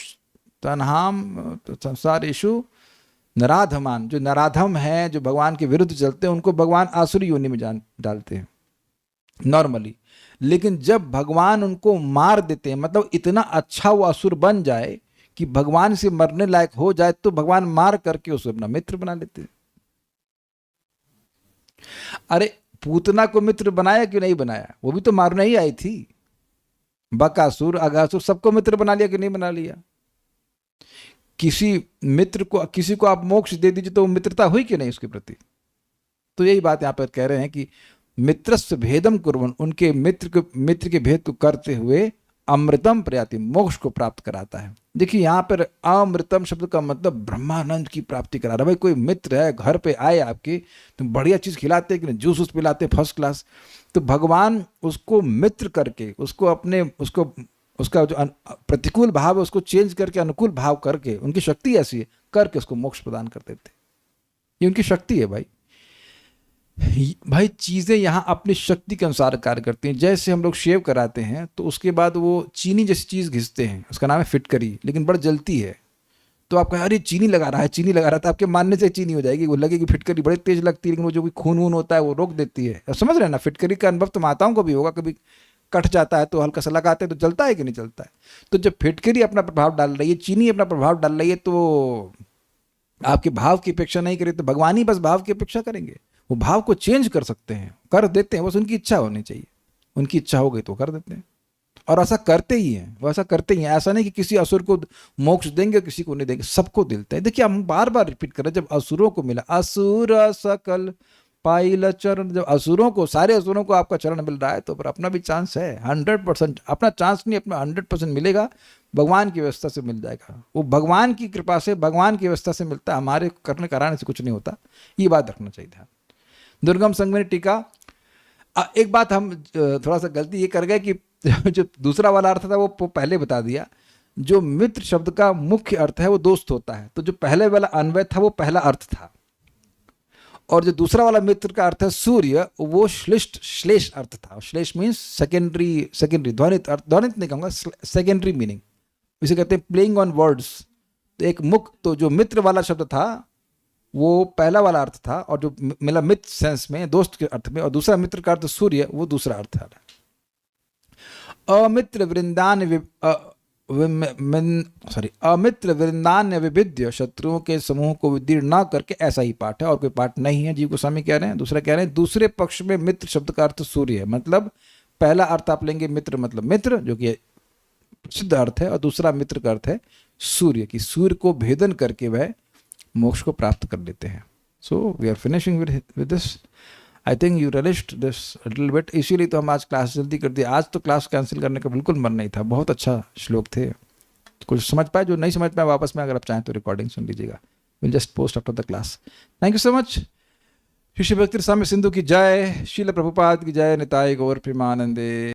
तनहाम संसारेषु नराधमान, जो नराधम है, जो भगवान के विरुद्ध चलते हैं, उनको भगवान आसुरी योनि में जान डालते हैं नॉर्मली। लेकिन जब भगवान उनको मार देते हैं, मतलब इतना अच्छा वो असुर बन जाए कि भगवान से मरने लायक हो जाए, तो भगवान मार करके उसे अपना मित्र बना लेते हैं। अरे पूतना को मित्र बनाया कि नहीं बनाया? वो भी तो मारने ही आई थी। बकासुर अगासुर सबको मित्र बना लिया कि नहीं बना लिया? किसी मित्र को, किसी को आप मोक्ष दे दीजिए तो वो मित्रता हुई कि नहीं उसके प्रति? तो यही बात यहाँ पर कह रहे हैं कि मित्रस्य भेदम कुर्वन्, उनके मित्र के भेद को करते हुए अमृतम प्रयाति, मोक्ष को प्राप्त कराता है। देखिए यहाँ पर अमृतम शब्द का मतलब ब्रह्मानंद की प्राप्ति करा रहा है। भाई कोई मित्र है, घर पे आए आपके, तो बढ़िया चीज खिलाते हैं कि नहीं, जूस पिलाते फर्स्ट क्लास, तो भगवान उसको मित्र करके, उसको अपने उसका जो प्रतिकूल भाव है उसको चेंज करके अनुकूल भाव करके, उनकी शक्ति ऐसी है, करके उसको मोक्ष प्रदान कर देते। ये उनकी शक्ति है भाई चीज़ें यहाँ अपनी शक्ति के अनुसार कार्य करती हैं। जैसे हम लोग शेव कराते हैं तो उसके बाद वो चीनी जैसी चीज़ घिसते हैं, उसका नाम है फिटकरी, लेकिन बड़ी जलती है। तो आप कहें अरे चीनी लगा रहा है, चीनी लगा रहा था, आपके मानने से चीनी हो जाएगी, वो लगेगी फिटकरी बड़ी तेज लगती है, लेकिन वो जो भी खून वून होता है वो रोक देती है। समझ रहे हैं ना? फिटकरी का अनुभव तो माताओं को भी होगा, कभी कट जाता है तो हल्का सा लगाते हैं तो जलता है कि नहीं जलता है। तो जब फिटकरी अपना प्रभाव डाल रही है, चीनी अपना प्रभाव डाल रही है, तो आपके भाव की अपेक्षा नहीं करे तो भगवान ही बस भाव की अपेक्षा करेंगे। वो भाव को चेंज कर सकते हैं, कर देते हैं, बस उनकी इच्छा होनी चाहिए। उनकी इच्छा हो गई तो कर देते हैं, और ऐसा करते ही हैं, वो ऐसा करते ही हैं। ऐसा नहीं कि किसी असुर को मोक्ष देंगे किसी को नहीं देंगे, सबको देते हैं। देखिए हम बार बार रिपीट कर रहे हैं, जब असुरों को मिला, असुर सकल पाइल चरण, जब असुरों को, सारे असुरों को आपका चरण मिल रहा है तो पर अपना भी चांस है। 100% अपना चांस नहीं, अपना 100% मिलेगा, भगवान की व्यवस्था से मिल जाएगा। वो भगवान की कृपा से, भगवान की व्यवस्था से मिलता है, हमारे करने कराने से कुछ नहीं होता। ये बात रखना चाहिए ध्यान। दुर्गम संगमनी टीका। एक बात हम थोड़ा सा गलती ये कर गए कि जो दूसरा वाला अर्थ था वो पहले बता दिया। जो मित्र शब्द का मुख्य अर्थ है वो दोस्त होता है, तो जो पहले वाला अन्वय था वो पहला अर्थ था, और जो दूसरा वाला मित्र का अर्थ है सूर्य, वो श्लेष अर्थ था। श्लेष मीन्स सेकेंडरी ध्वनित अर्थ, ध्वनित नहीं कहूँगा, सेकेंडरी मीनिंग, इसे कहते हैं प्लेइंग ऑन वर्ड्स। तो एक तो जो मित्र वाला शब्द था वो पहला वाला अर्थ था, और जो मिला मित्र सेंस में, दोस्त के अर्थ में, और दूसरा मित्र का अर्थ सूर्य, वो दूसरा अर्थ है। अमित्र वृंदान विभिद्य, शत्रुओं के समूह को विदीर्ण न करके, ऐसा ही पाठ है और कोई पाठ नहीं है। जीव गोस्वामी कह रहे हैं। दूसरा कह रहे हैं दूसरे पक्ष में मित्र शब्द का अर्थ सूर्य है, मतलब पहला अर्थ आप लेंगे मित्र मतलब मित्र, जो कि प्रसिद्ध अर्थ है, और दूसरा मित्र का अर्थ है सूर्य, की सूर्य को भेदन करके वह मोक्ष को प्राप्त कर लेते हैं। So we are finishing with this. I think you relished this little bit, इसीलिए तो हम आज क्लास जल्दी कर दी। आज तो क्लास कैंसिल करने का बिल्कुल मन नहीं था, बहुत अच्छा श्लोक थे। कुछ समझ पाए, जो नहीं समझ पाए वापस में अगर आप चाहें तो रिकॉर्डिंग सुन लीजिएगा। Will just post after the class. Thank you so much. Shri भक्ति स्वामी सिंधु की जय, श्रील प्रभुपाद की जय, निताय गौर प्रेमानंदे।